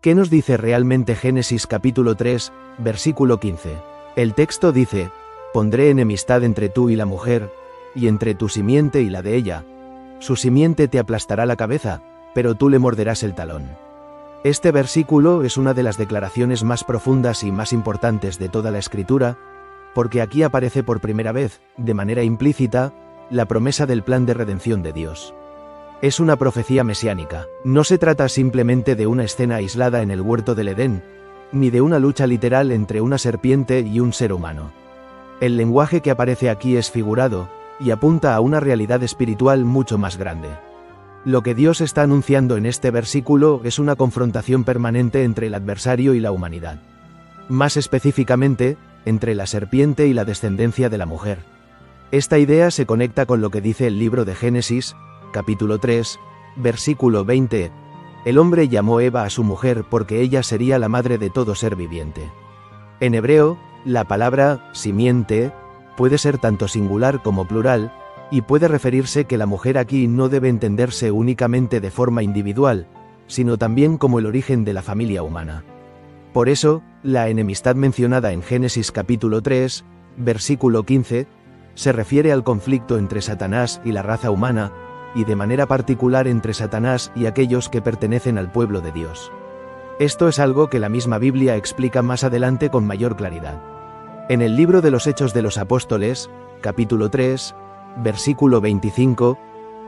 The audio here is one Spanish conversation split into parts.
¿Qué nos dice realmente Génesis capítulo 3, versículo 15? El texto dice: pondré enemistad entre tú y la mujer, y entre tu simiente y la de ella. Su simiente te aplastará la cabeza, pero tú le morderás el talón. Este versículo es una de las declaraciones más profundas y más importantes de toda la Escritura, porque aquí aparece por primera vez, de manera implícita, la promesa del plan de redención de Dios. Es una profecía mesiánica. No se trata simplemente de una escena aislada en el huerto del Edén, ni de una lucha literal entre una serpiente y un ser humano. El lenguaje que aparece aquí es figurado, y apunta a una realidad espiritual mucho más grande. Lo que Dios está anunciando en este versículo es una confrontación permanente entre el adversario y la humanidad. Más específicamente, entre la serpiente y la descendencia de la mujer. Esta idea se conecta con lo que dice el libro de Génesis, capítulo 3, versículo 20. El hombre llamó Eva a su mujer porque ella sería la madre de todo ser viviente. En hebreo, la palabra simiente puede ser tanto singular como plural, y puede referirse que la mujer aquí no debe entenderse únicamente de forma individual, sino también como el origen de la familia humana. Por eso, la enemistad mencionada en Génesis capítulo 3, versículo 15, se refiere al conflicto entre Satanás y la raza humana, y de manera particular entre Satanás y aquellos que pertenecen al pueblo de Dios. Esto es algo que la misma Biblia explica más adelante con mayor claridad. En el libro de los Hechos de los Apóstoles, capítulo 3, versículo 25,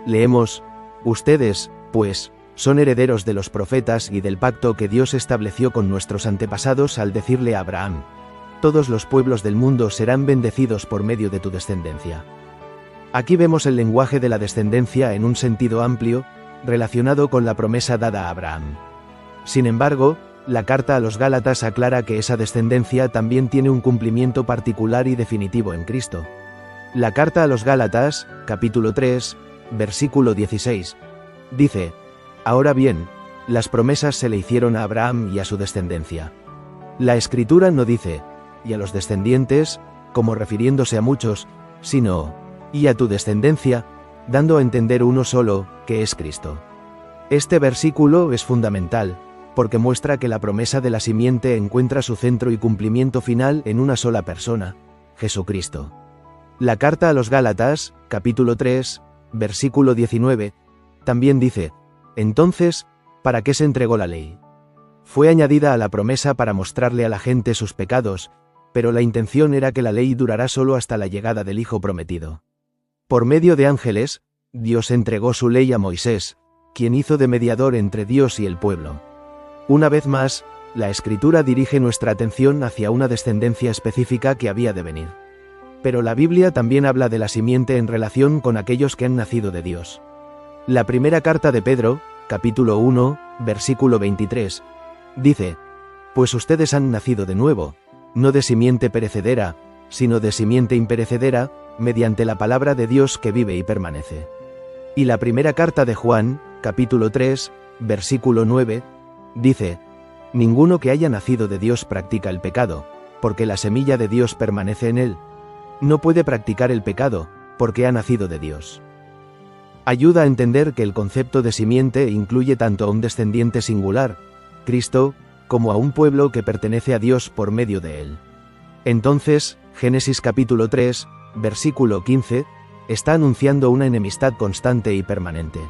leemos: ustedes, pues, son herederos de los profetas y del pacto que Dios estableció con nuestros antepasados al decirle a Abraham: todos los pueblos del mundo serán bendecidos por medio de tu descendencia. Aquí vemos el lenguaje de la descendencia en un sentido amplio, relacionado con la promesa dada a Abraham. Sin embargo, la carta a los Gálatas aclara que esa descendencia también tiene un cumplimiento particular y definitivo en Cristo. La carta a los Gálatas, capítulo 3, versículo 16, dice: ahora bien, las promesas se le hicieron a Abraham y a su descendencia. La Escritura no dice: y a los descendientes, como refiriéndose a muchos, sino: y a tu descendencia, dando a entender uno solo, que es Cristo. Este versículo es fundamental, porque muestra que la promesa de la simiente encuentra su centro y cumplimiento final en una sola persona, Jesucristo. La carta a los Gálatas, capítulo 3, versículo 19, también dice: entonces, ¿para qué se entregó la ley? Fue añadida a la promesa para mostrarle a la gente sus pecados, pero la intención era que la ley durará solo hasta la llegada del Hijo prometido. Por medio de ángeles, Dios entregó su ley a Moisés, quien hizo de mediador entre Dios y el pueblo. Una vez más, la Escritura dirige nuestra atención hacia una descendencia específica que había de venir. Pero la Biblia también habla de la simiente en relación con aquellos que han nacido de Dios. La primera carta de Pedro, capítulo 1, versículo 23, dice: pues ustedes han nacido de nuevo, no de simiente perecedera, sino de simiente imperecedera, mediante la palabra de Dios que vive y permanece. Y la primera carta de Juan, capítulo 3, versículo 9, dice: ninguno que haya nacido de Dios practica el pecado, porque la semilla de Dios permanece en él. No puede practicar el pecado, porque ha nacido de Dios. Ayuda a entender que el concepto de simiente incluye tanto a un descendiente singular, Cristo, como a un pueblo que pertenece a Dios por medio de él. Entonces, Génesis capítulo 3, versículo 15, está anunciando una enemistad constante y permanente.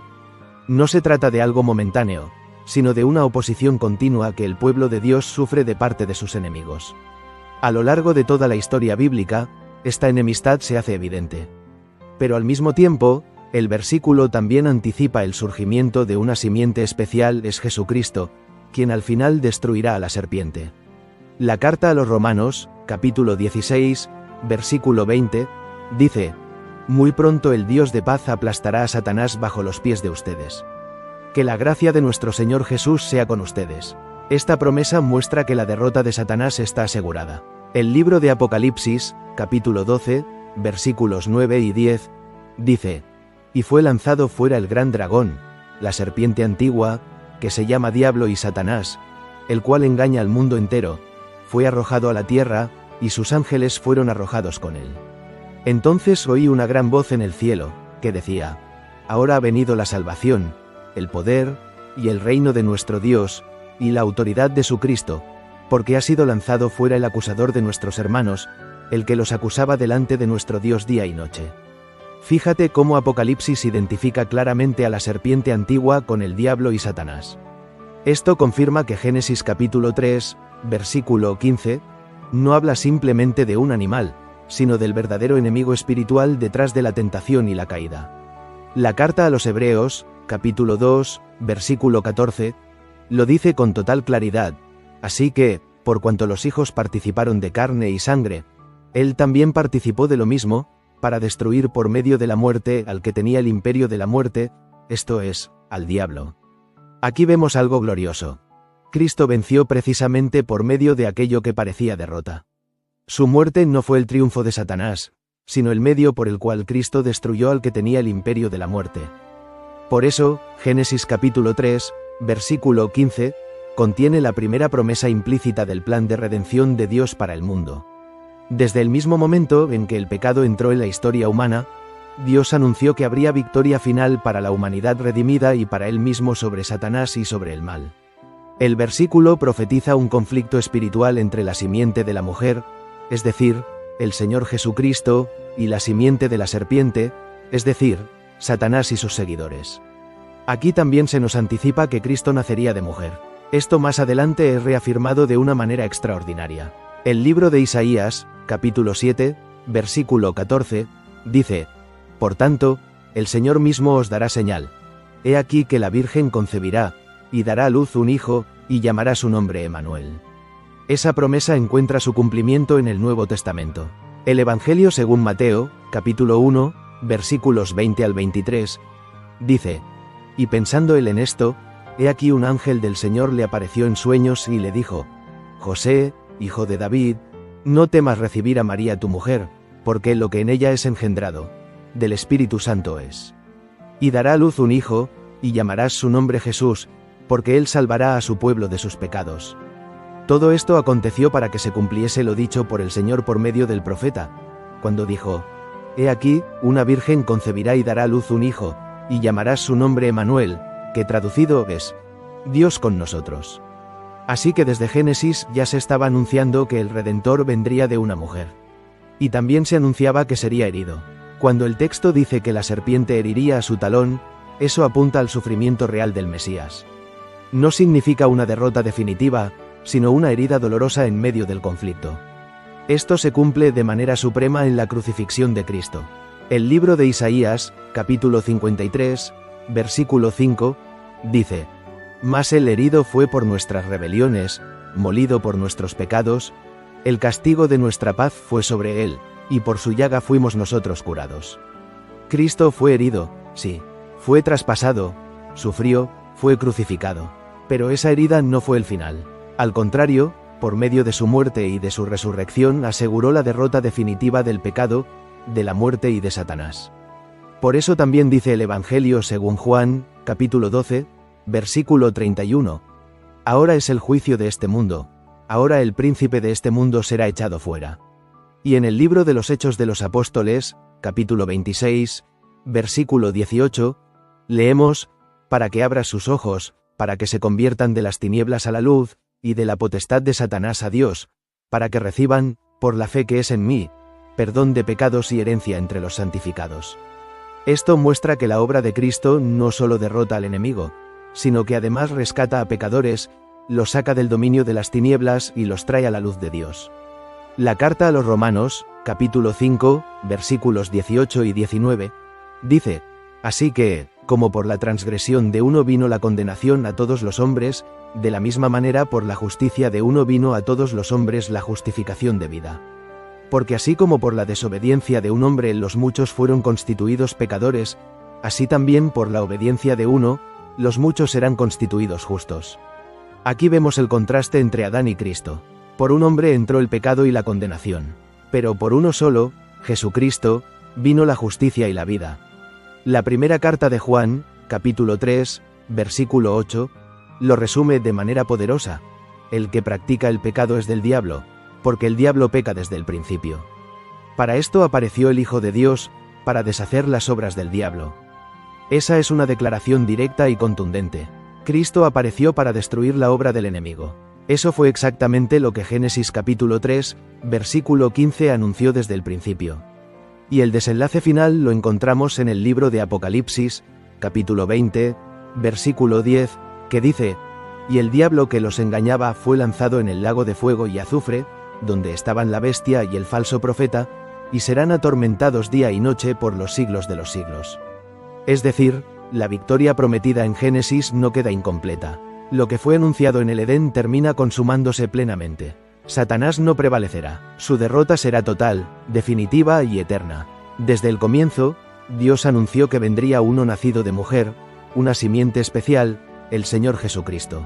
No se trata de algo momentáneo, sino de una oposición continua que el pueblo de Dios sufre de parte de sus enemigos. A lo largo de toda la historia bíblica, esta enemistad se hace evidente. Pero al mismo tiempo, el versículo también anticipa el surgimiento de una simiente especial, es Jesucristo, quien al final destruirá a la serpiente. La carta a los Romanos, capítulo 16, versículo 20, dice: muy pronto el Dios de paz aplastará a Satanás bajo los pies de ustedes. Que la gracia de nuestro Señor Jesús sea con ustedes. Esta promesa muestra que la derrota de Satanás está asegurada. El libro de Apocalipsis, capítulo 12, versículos 9 y 10, dice: y fue lanzado fuera el gran dragón, la serpiente antigua, que se llama Diablo y Satanás, el cual engaña al mundo entero, fue arrojado a la tierra, y sus ángeles fueron arrojados con él. Entonces oí una gran voz en el cielo, que decía: ahora ha venido la salvación, el poder, y el reino de nuestro Dios, y la autoridad de su Cristo, porque ha sido lanzado fuera el acusador de nuestros hermanos, el que los acusaba delante de nuestro Dios día y noche. Fíjate cómo Apocalipsis identifica claramente a la serpiente antigua con el diablo y Satanás. Esto confirma que Génesis capítulo 3, versículo 15, no habla simplemente de un animal, sino del verdadero enemigo espiritual detrás de la tentación y la caída. La carta a los Hebreos, capítulo 2, versículo 14, lo dice con total claridad, así que, por cuanto los hijos participaron de carne y sangre, él también participó de lo mismo, para destruir por medio de la muerte al que tenía el imperio de la muerte, esto es, al diablo. Aquí vemos algo glorioso. Cristo venció precisamente por medio de aquello que parecía derrota. Su muerte no fue el triunfo de Satanás, sino el medio por el cual Cristo destruyó al que tenía el imperio de la muerte. Por eso, Génesis capítulo 3, versículo 15, contiene la primera promesa implícita del plan de redención de Dios para el mundo. Desde el mismo momento en que el pecado entró en la historia humana, Dios anunció que habría victoria final para la humanidad redimida y para él mismo sobre Satanás y sobre el mal. El versículo profetiza un conflicto espiritual entre la simiente de la mujer, es decir, el Señor Jesucristo, y la simiente de la serpiente, es decir, Satanás y sus seguidores. Aquí también se nos anticipa que Cristo nacería de mujer. Esto más adelante es reafirmado de una manera extraordinaria. El libro de Isaías, capítulo 7, versículo 14, dice: Por tanto, el Señor mismo os dará señal. He aquí que la Virgen concebirá, y dará a luz un hijo, y llamará su nombre Emanuel. Esa promesa encuentra su cumplimiento en el Nuevo Testamento. El Evangelio según Mateo, capítulo 1, versículos 20 al 23, dice: Y pensando él en esto, he aquí un ángel del Señor le apareció en sueños y le dijo: José, hijo de David, no temas recibir a María tu mujer, porque lo que en ella es engendrado, del Espíritu Santo es. Y dará a luz un hijo, y llamarás su nombre Jesús, porque él salvará a su pueblo de sus pecados. Todo esto aconteció para que se cumpliese lo dicho por el Señor por medio del profeta, cuando dijo: He aquí, una virgen concebirá y dará a luz un hijo, y llamarás su nombre Emanuel, que traducido es, Dios con nosotros. Así que desde Génesis ya se estaba anunciando que el Redentor vendría de una mujer. Y también se anunciaba que sería herido. Cuando el texto dice que la serpiente heriría a su talón, eso apunta al sufrimiento real del Mesías. No significa una derrota definitiva, sino una herida dolorosa en medio del conflicto. Esto se cumple de manera suprema en la crucifixión de Cristo. El libro de Isaías, capítulo 53, versículo 5, dice: Mas el herido fue por nuestras rebeliones, molido por nuestros pecados, el castigo de nuestra paz fue sobre él, y por su llaga fuimos nosotros curados. Cristo fue herido, sí, fue traspasado, sufrió, fue crucificado. Pero esa herida no fue el final. Al contrario, por medio de su muerte y de su resurrección aseguró la derrota definitiva del pecado, de la muerte y de Satanás. Por eso también dice el Evangelio según Juan, capítulo 12, versículo 31, Ahora es el juicio de este mundo, ahora el príncipe de este mundo será echado fuera. Y en el libro de los Hechos de los Apóstoles, capítulo 26, versículo 18, leemos: Para que abras sus ojos, para que se conviertan de las tinieblas a la luz, y de la potestad de Satanás a Dios, para que reciban, por la fe que es en mí, perdón de pecados y herencia entre los santificados. Esto muestra que la obra de Cristo no solo derrota al enemigo, sino que además rescata a pecadores, los saca del dominio de las tinieblas y los trae a la luz de Dios. La carta a los Romanos, capítulo 5, versículos 18 y 19, dice: Así que, como por la transgresión de uno vino la condenación a todos los hombres, de la misma manera por la justicia de uno vino a todos los hombres la justificación de vida. Porque así como por la desobediencia de un hombre los muchos fueron constituidos pecadores, así también por la obediencia de uno, los muchos serán constituidos justos. Aquí vemos el contraste entre Adán y Cristo. Por un hombre entró el pecado y la condenación, pero por uno solo, Jesucristo, vino la justicia y la vida. La primera carta de Juan, capítulo 3, versículo 8, lo resume de manera poderosa: El que practica el pecado es del diablo, porque el diablo peca desde el principio. Para esto apareció el Hijo de Dios, para deshacer las obras del diablo. Esa es una declaración directa y contundente. Cristo apareció para destruir la obra del enemigo. Eso fue exactamente lo que Génesis capítulo 3, versículo 15 anunció desde el principio. Y el desenlace final lo encontramos en el libro de Apocalipsis, capítulo 20, versículo 10, que dice: «Y el diablo que los engañaba fue lanzado en el lago de fuego y azufre, donde estaban la bestia y el falso profeta, y serán atormentados día y noche por los siglos de los siglos». Es decir, la victoria prometida en Génesis no queda incompleta. Lo que fue anunciado en el Edén termina consumándose plenamente. Satanás no prevalecerá. Su derrota será total, definitiva y eterna. Desde el comienzo, Dios anunció que vendría uno nacido de mujer, una simiente especial, el Señor Jesucristo.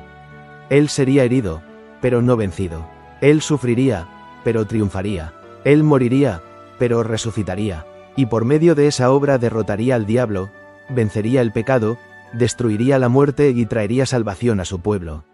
Él sería herido, pero no vencido. Él sufriría, pero triunfaría. Él moriría, pero resucitaría. Y por medio de esa obra derrotaría al diablo, vencería el pecado, destruiría la muerte y traería salvación a su pueblo.